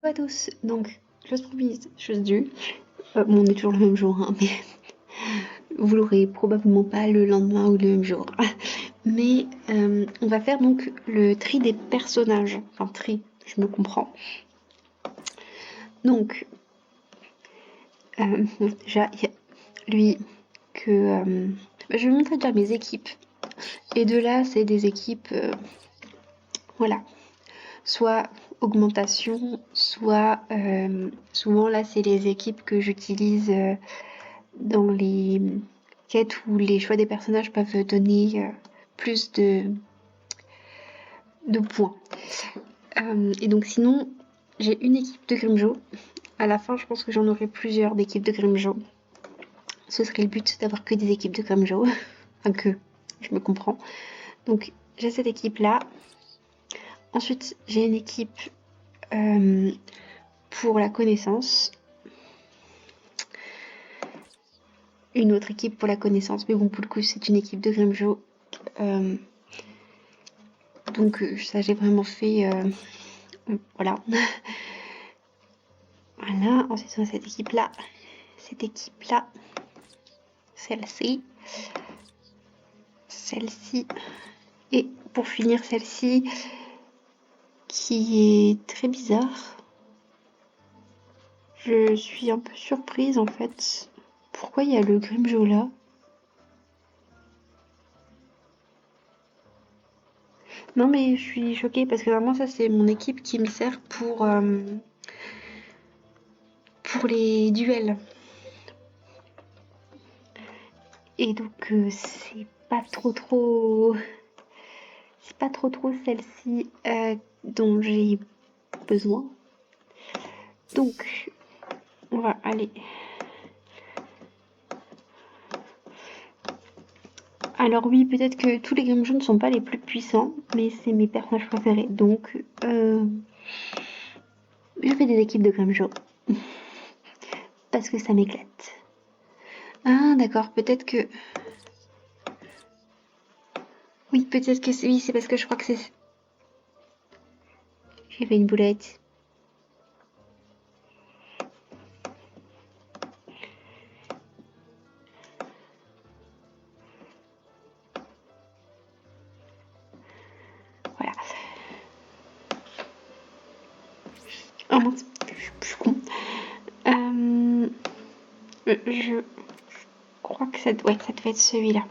à tous. Donc, chose promise, chose due. Bon, on est toujours le même jour, hein, mais vous l'aurez probablement pas le lendemain ou le même jour. Mais on va faire donc le tri des personnages. Enfin, tri, je me comprends. Donc, déjà, il y a lui que... je vais vous montrer déjà mes équipes. Et de là, c'est des équipes... voilà. Soit augmentation, soit... souvent, là, c'est les équipes que j'utilise dans les quêtes où les choix des personnages peuvent donner plus de points. Et donc sinon, j'ai une équipe de Grimjo. À la fin, je pense que j'en aurai plusieurs d'équipes de Grimjo. Ce serait le but d'avoir que des équipes de Grimjo. Enfin que, je me comprends. Donc j'ai cette équipe-là. Ensuite, j'ai une équipe pour la connaissance. Une autre équipe pour la connaissance. Mais bon, pour le coup, c'est une équipe de Grimjo. Donc ça, j'ai vraiment fait... voilà. Voilà. Ensuite, on a cette équipe-là. Cette équipe-là. Celle-ci. Celle-ci. Et pour finir, celle-ci, qui est très bizarre. Je suis un peu surprise, en fait. Pourquoi il y a le Grimjo là? Non, mais je suis choquée parce que vraiment, ça, c'est mon équipe qui me sert pour les duels. Et donc, c'est pas trop... C'est pas trop celle-ci dont j'ai besoin. Donc, on va aller... Alors oui, peut-être que tous les Grimjo ne sont pas les plus puissants, mais c'est mes personnages préférés. Donc, je fais des équipes de Grimjo. Parce que ça m'éclate. Ah, d'accord, peut-être que... Oui, peut-être que c'est... Oui, c'est parce que je crois que c'est... J'ai fait une boulette. Voilà. Oh mince, je suis con. Je crois que ça... Ouais, ça devait être celui-là.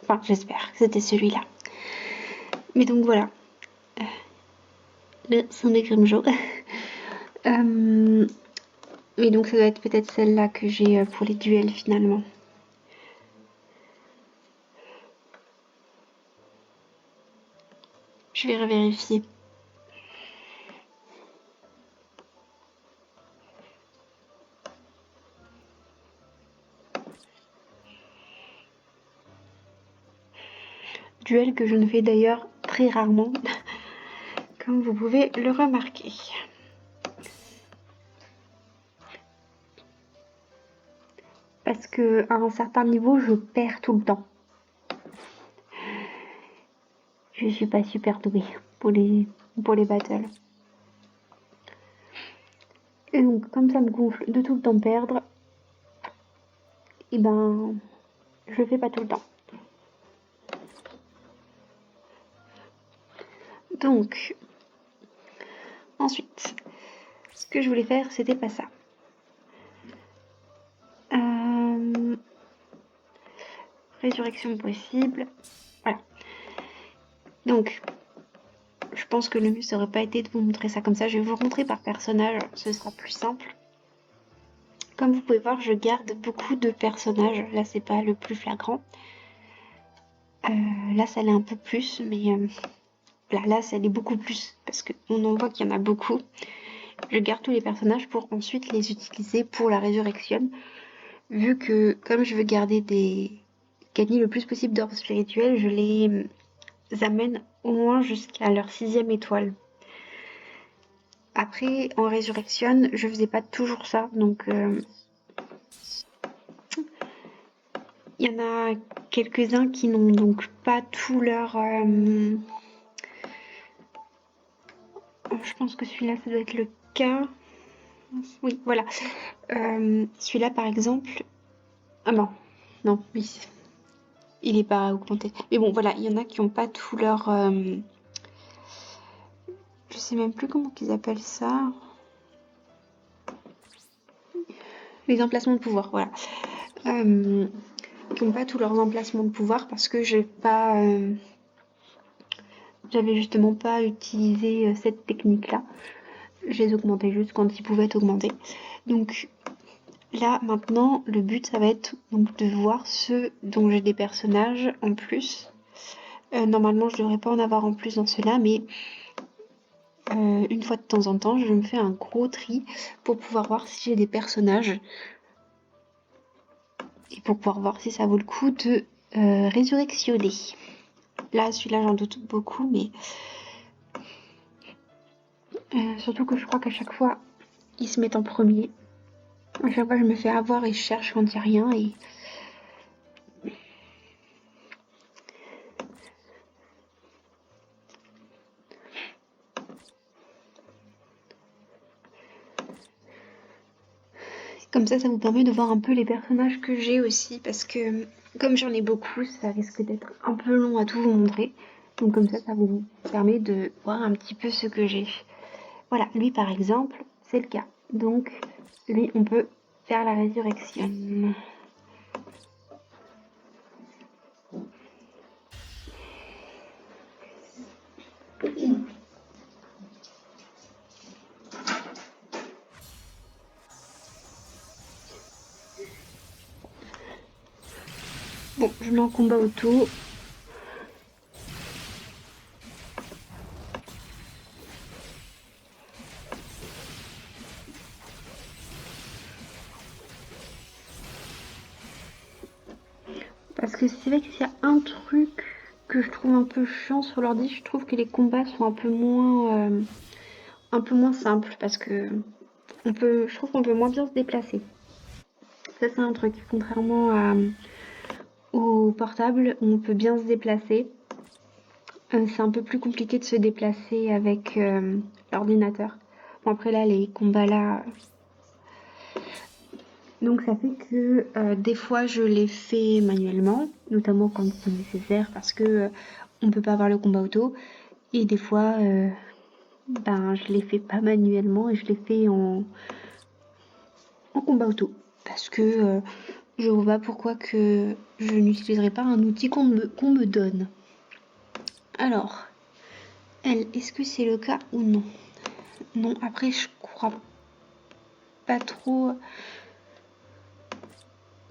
Enfin, j'espère que c'était celui-là. Mais donc voilà. Le son des Grimjo. Et donc ça doit être peut-être celle-là que j'ai pour les duels finalement. Je vais revérifier. Duel que je ne fais d'ailleurs très rarement, comme vous pouvez le remarquer. Parce que à un certain niveau, je perds tout le temps. Je suis pas super douée pour les battles. Et donc, comme ça me gonfle de tout le temps perdre, et ben, je le fais pas tout le temps. Donc, ensuite, ce que je voulais faire, c'était pas ça. Résurrection possible. Voilà. Donc, je pense que le mieux, ça aurait pas été de vous montrer ça comme ça. Je vais vous montrer par personnage, ce sera plus simple. Comme vous pouvez voir, je garde beaucoup de personnages. Là, c'est pas le plus flagrant. Là, ça l'est un peu plus, mais là, ça l'est beaucoup plus parce qu'on en voit qu'il y en a beaucoup. Je garde tous les personnages pour ensuite les utiliser pour la résurrection. Vu que, comme je veux gagner le plus possible d'orbes spirituels, je les amène au moins jusqu'à leur 6e étoile. Après, en résurrection, je faisais pas toujours ça, donc il y en a quelques-uns qui n'ont donc pas tout leur je pense que celui-là, ça doit être le cas. Oui, voilà. Celui-là, par exemple... Ah non, non, oui. Il est pas augmenté. Mais bon, voilà, il y en a qui n'ont pas tout leur... Je sais même plus comment qu'ils appellent ça. Les emplacements de pouvoir, voilà. Qui n'ont pas tous leurs emplacements de pouvoir parce que j'ai pas... J'avais justement pas utilisé cette technique-là. Je les augmentais juste quand ils pouvaient être augmentés. Donc là, maintenant, le but, ça va être donc de voir ceux dont j'ai des personnages en plus. Normalement, je devrais pas en avoir en plus dans ceux-là, mais une fois de temps en temps, je me fais un gros tri pour pouvoir voir si j'ai des personnages et pour pouvoir voir si ça vaut le coup de résurrectionner. Là, celui-là, j'en doute beaucoup, mais surtout que je crois qu'à chaque fois, ils se mettent en premier. À chaque fois, je me fais avoir et je cherche quand il n'y a rien et... Comme ça vous permet de voir un peu les personnages que j'ai aussi, parce que comme j'en ai beaucoup, ça risque d'être un peu long à tout vous montrer. Donc comme ça vous permet de voir un petit peu ce que j'ai. Voilà, lui par exemple, c'est le cas. Donc lui, on peut faire la résurrection. Bon, je mets en combat auto. Parce que c'est vrai qu'il y a un truc que je trouve un peu chiant sur l'ordi, je trouve que les combats sont un peu moins simples parce que je trouve qu'on peut moins bien se déplacer. Ça c'est un truc, contrairement au portable où on peut bien se déplacer. C'est un peu plus compliqué de se déplacer avec l'ordinateur. Bon après là les combats là... Donc ça fait que des fois je les fais manuellement, notamment quand c'est nécessaire parce que on peut pas avoir le combat auto. Et des fois je les fais pas manuellement et je les fais en combat auto. Parce que je vois pas pourquoi que je n'utiliserai pas un outil qu'on me donne. Alors, elle, est-ce que c'est le cas ou non? Non, après je crois pas trop.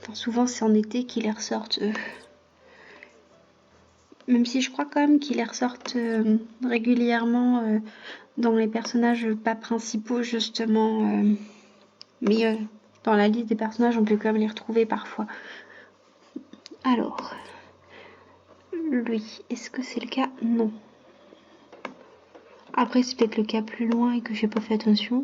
Enfin, souvent c'est en été qu'ils les ressortent eux. Même si je crois quand même qu'ils les ressortent régulièrement dans les personnages pas principaux justement. Mais dans la liste des personnages on peut quand même les retrouver parfois. Alors, lui, est-ce que c'est le cas? Non. Après c'est peut-être le cas plus loin et que j'ai pas fait attention.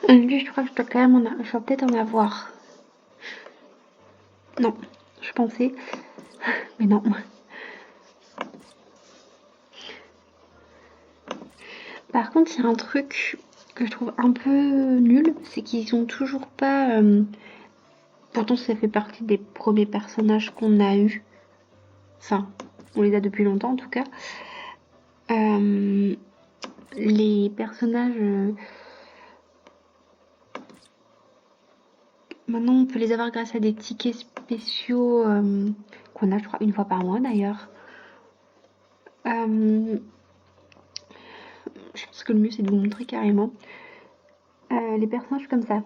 Lui, je crois que je dois quand même je dois peut-être en avoir. Non, je pensais. Mais non. Par contre, il y a un truc que je trouve un peu nul, c'est qu'ils sont toujours pas... Pourtant, ça fait partie des premiers personnages qu'on a eus. Enfin, on les a depuis longtemps en tout cas. Les personnages... Maintenant, on peut les avoir grâce à des tickets spéciaux qu'on a, je crois, une fois par mois d'ailleurs. Je pense que le mieux c'est de vous montrer carrément les personnages comme ça.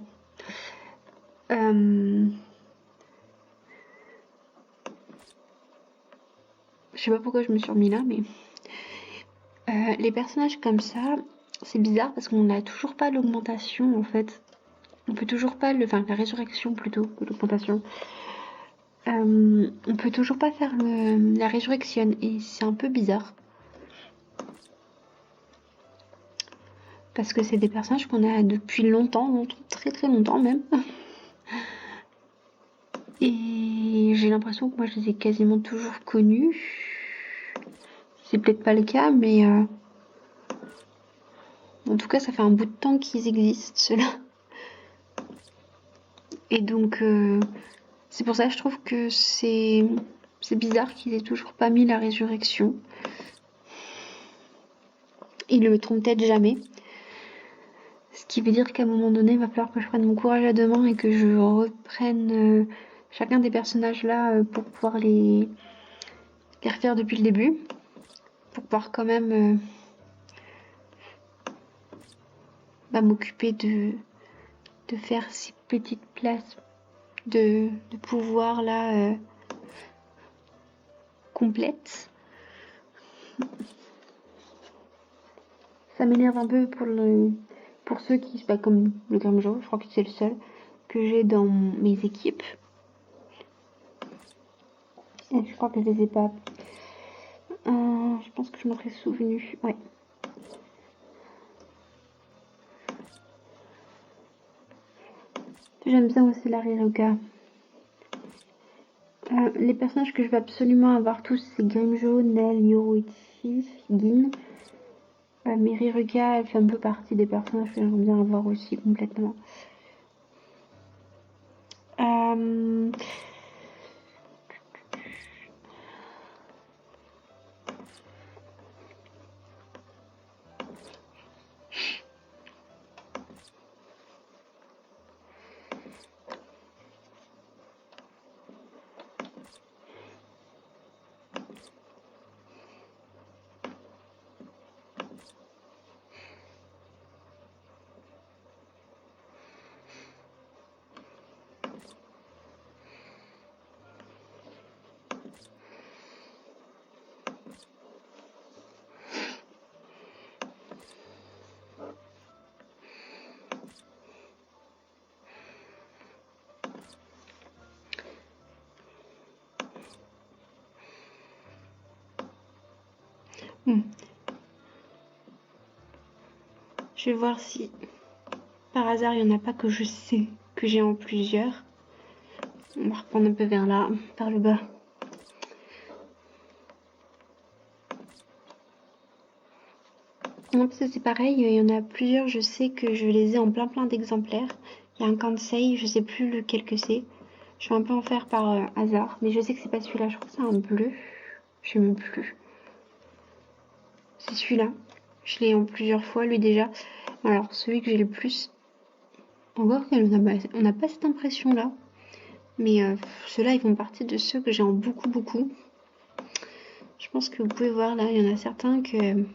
Je sais pas pourquoi je me suis remis là, mais les personnages comme ça, c'est bizarre parce qu'on n'a toujours pas l'augmentation en fait. On peut toujours pas enfin la résurrection plutôt que l'augmentation. On peut toujours pas faire la résurrection et c'est un peu bizarre. Parce que c'est des personnages qu'on a depuis longtemps, très très longtemps même. Et j'ai l'impression que moi je les ai quasiment toujours connus. C'est peut-être pas le cas, mais en tout cas ça fait un bout de temps qu'ils existent ceux-là. Et donc c'est pour ça que je trouve que c'est bizarre qu'ils aient toujours pas mis la résurrection. Ils le mettront peut-être jamais. Ce qui veut dire qu'à un moment donné, il va falloir que je prenne mon courage à deux mains et que je reprenne chacun des personnages là pour pouvoir les refaire depuis le début. Pour pouvoir quand même m'occuper de faire ces petites places de pouvoir là complètes. Ça m'énerve un peu pour ceux qui, comme le Grimjo, je crois que c'est le seul que j'ai dans mes équipes. Et je crois que je les ai pas. Je pense que je m'en serais souvenu. Ouais. J'aime bien aussi la Riruka. Les personnages que je veux absolument avoir tous, c'est Grimjo, Nel, Yoruichi, Gin. Mais Riruka, elle fait un peu partie des personnages que j'aimerais bien avoir aussi complètement. Je vais voir si par hasard il n'y en a pas que je sais que j'ai en plusieurs. On va reprendre un peu vers là, par le bas. Non, parce que c'est pareil, il y en a plusieurs, je sais que je les ai en plein d'exemplaires. Il y a un Kansei, je sais plus lequel que c'est. Je vais un peu en faire par hasard, mais je sais que c'est pas celui-là, je crois que c'est un bleu. Je sais même plus. C'est celui-là. Je l'ai en plusieurs fois, lui déjà. Alors, celui que j'ai le plus... Encore on n'a pas cette impression-là. Mais ceux-là, ils font partie de ceux que j'ai en beaucoup. Je pense que vous pouvez voir là, il y en a certains que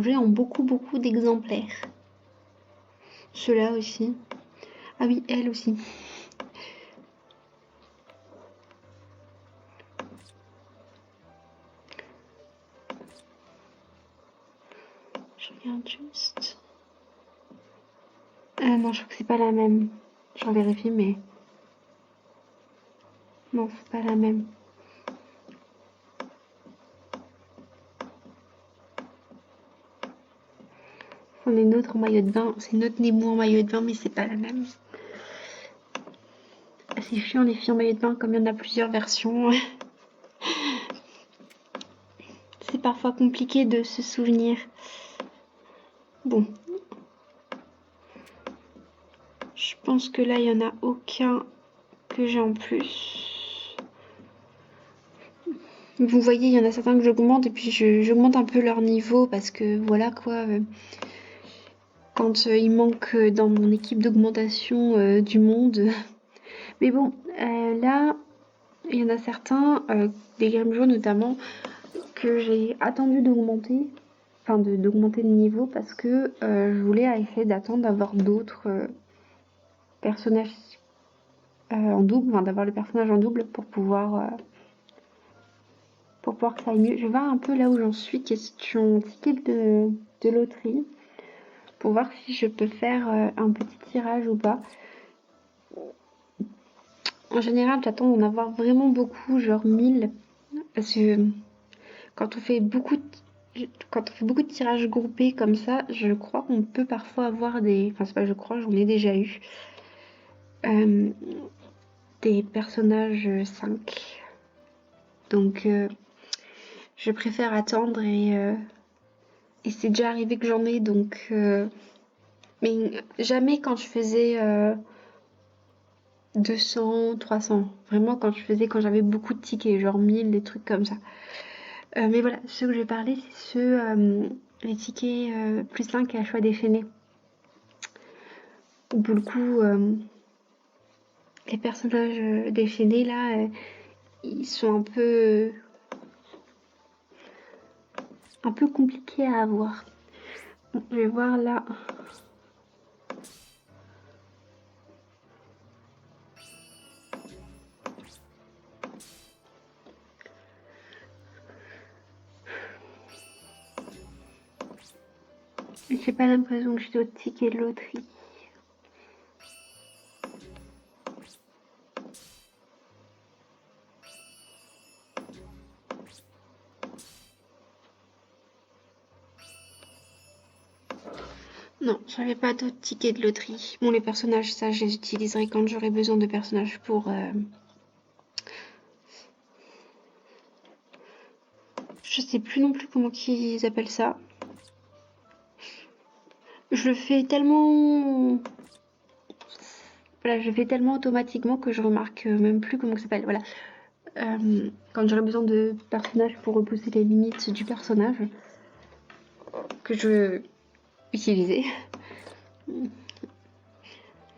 j'ai en beaucoup d'exemplaires. Ceux-là aussi. Ah oui, elle aussi. Je regarde juste. Non, je crois que c'est pas la même. Je vérifie, mais... Non, c'est pas la même. On est une autre en maillot de bain. C'est une autre Nemo en maillot de bain, mais c'est pas la même. C'est chiant les filles en maillot de bain, comme il y en a plusieurs versions. C'est parfois compliqué de se souvenir. Bon. Je pense que là, il n'y en a aucun que j'ai en plus. Vous voyez, il y en a certains que j'augmente et puis j'augmente un peu leur niveau parce que voilà quoi. Quand il manque dans mon équipe d'augmentation du monde. Mais bon, Là, il y en a certains, des Grimjaw notamment, que j'ai attendu d'augmenter, enfin d'augmenter de niveau parce que je voulais essayer d'attendre d'avoir d'autres personnages en double, enfin d'avoir le personnage en double pour pouvoir que ça aille mieux. Je vais voir un peu là où j'en suis, question ticket de loterie, pour voir si je peux faire un petit tirage ou pas. En général, j'attends d'en avoir vraiment beaucoup, genre 1000, parce que quand on fait beaucoup de tirages groupés comme ça, je crois qu'on peut parfois avoir des... Enfin, c'est pas je crois, j'en ai déjà eu. Des personnages 5. Donc, je préfère attendre et c'est déjà arrivé que j'en ai, donc... mais jamais quand je faisais 200, 300. Vraiment quand j'avais beaucoup de tickets, genre 1000, des trucs comme ça. Mais voilà, ceux que je vais parler, c'est les tickets plus 5 à choix déchaîné. Où pour le coup, les personnages déchaînés là, ils sont un peu compliqués à avoir. Bon, je vais voir là. J'ai pas l'impression que j'ai d'autres tickets de loterie. Non, j'avais pas d'autres tickets de loterie. Bon, les personnages, ça, je les utiliserai quand j'aurai besoin de personnages pour... Je sais plus non plus comment ils appellent ça. Je le fais tellement... Voilà, je le fais tellement automatiquement que je remarque même plus comment ça s'appelle. Voilà. Quand j'aurai besoin de personnages pour repousser les limites du personnage que je veux utiliser.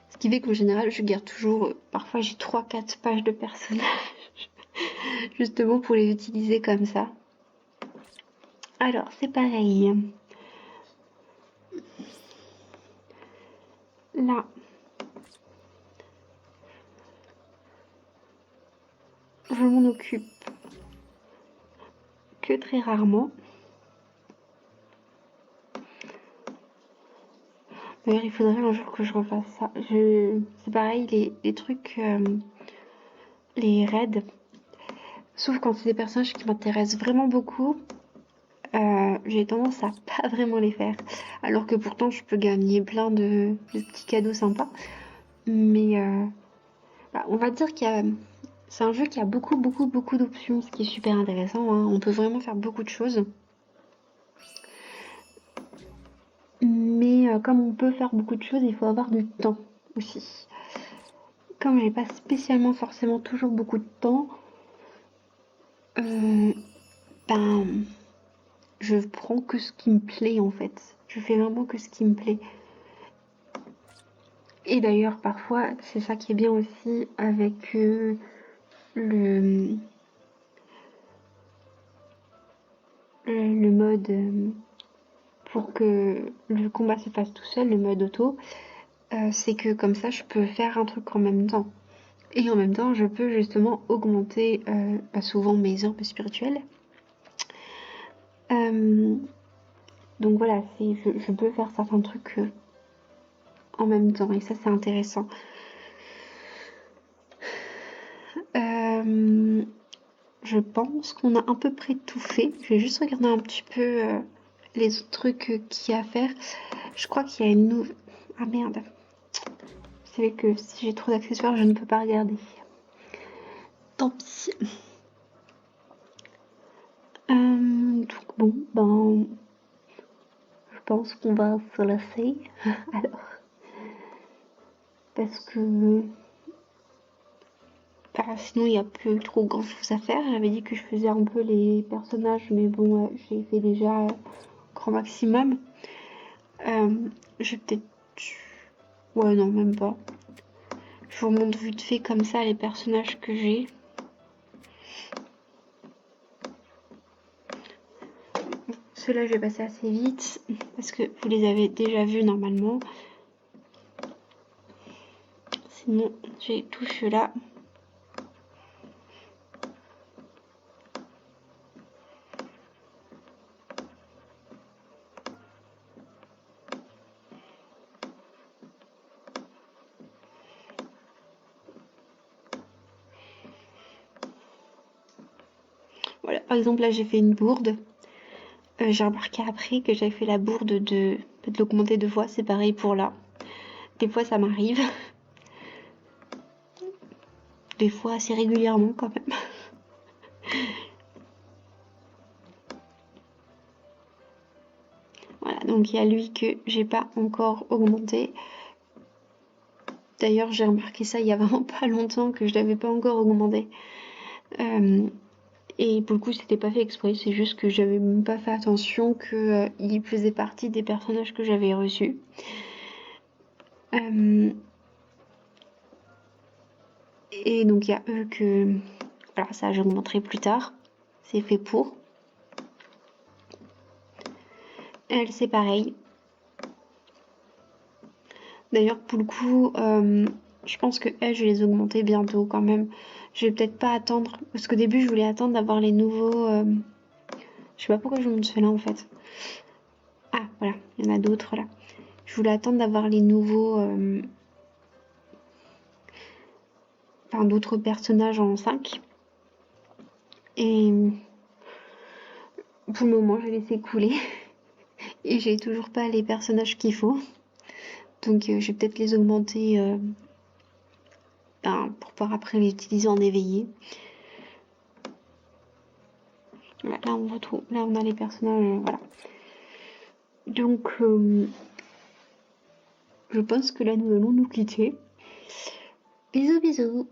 Ce qui fait qu'en général, je garde toujours... Parfois, j'ai 3-4 pages de personnages. Justement pour les utiliser comme ça. Alors, c'est pareil. Là. Je m'en occupe que très rarement. D'ailleurs, il faudrait un jour que je refasse ça. C'est pareil, les trucs, les raids, sauf quand c'est des personnages qui m'intéressent vraiment beaucoup, j'ai tendance à pas vraiment les faire. Alors que pourtant, je peux gagner plein de petits cadeaux sympas. Mais on va dire c'est un jeu qui a beaucoup d'options, ce qui est super intéressant, hein. On peut vraiment faire beaucoup de choses. Mais comme on peut faire beaucoup de choses, il faut avoir du temps aussi. Comme j'ai pas spécialement forcément toujours beaucoup de temps, je prends que ce qui me plaît en fait. Je fais vraiment que ce qui me plaît. Et d'ailleurs, parfois, c'est ça qui est bien aussi avec le mode pour que le combat se fasse tout seul, le mode auto, c'est que comme ça, je peux faire un truc en même temps. Et en même temps, je peux justement augmenter souvent mes orbes spirituelles. Donc voilà, je peux faire certains trucs en même temps et ça c'est intéressant. Je pense qu'on a à peu près tout fait. Je vais juste regarder un petit peu les autres trucs qu'il y a à faire. Je crois qu'il y a une nouvelle... Ah merde. Vous savez que si j'ai trop d'accessoires, je ne peux pas regarder. Tant pis. Donc bon, je pense qu'on va se lasser. Alors, parce que sinon il n'y a plus trop grand chose à faire. J'avais dit que je faisais un peu les personnages, mais bon, j'ai fait déjà grand maximum. Je vais peut-être... Ouais, non, même pas. Je vous montre vite fait comme ça les personnages que j'ai. Ceux-là, je vais passer assez vite parce que vous les avez déjà vus normalement. Sinon, j'ai tout ceux-là. Voilà, par exemple, là, j'ai fait une bourde. J'ai remarqué après que j'avais fait la bourde de l'augmenter 2 fois. C'est pareil pour là. Des fois, ça m'arrive. Des fois, assez régulièrement quand même. Voilà, donc il y a lui que j'ai pas encore augmenté. D'ailleurs, j'ai remarqué ça il y a vraiment pas longtemps que je l'avais pas encore augmenté. Et pour le coup, c'était pas fait exprès, c'est juste que j'avais même pas fait attention qu'il faisait partie des personnages que j'avais reçus. Et donc il y a eux que... Alors ça, je vais vous montrer plus tard. C'est fait pour. Elle, c'est pareil. D'ailleurs, pour le coup, je pense que elle, je vais les augmenter bientôt quand même. Je vais peut-être pas attendre, parce qu'au début, je voulais attendre d'avoir les nouveaux... Je sais pas pourquoi je vous montre ceux-là en fait. Ah, voilà, il y en a d'autres là. Je voulais attendre d'avoir les nouveaux... Enfin, d'autres personnages en 5. Et pour le moment, j'ai laissé couler. Et j'ai toujours pas les personnages qu'il faut. Donc je vais peut-être les augmenter pour pouvoir après les utiliser en éveillé. Voilà, là on retrouve, là on a les personnages, voilà. Donc je pense que là nous allons nous quitter. Bisous bisous.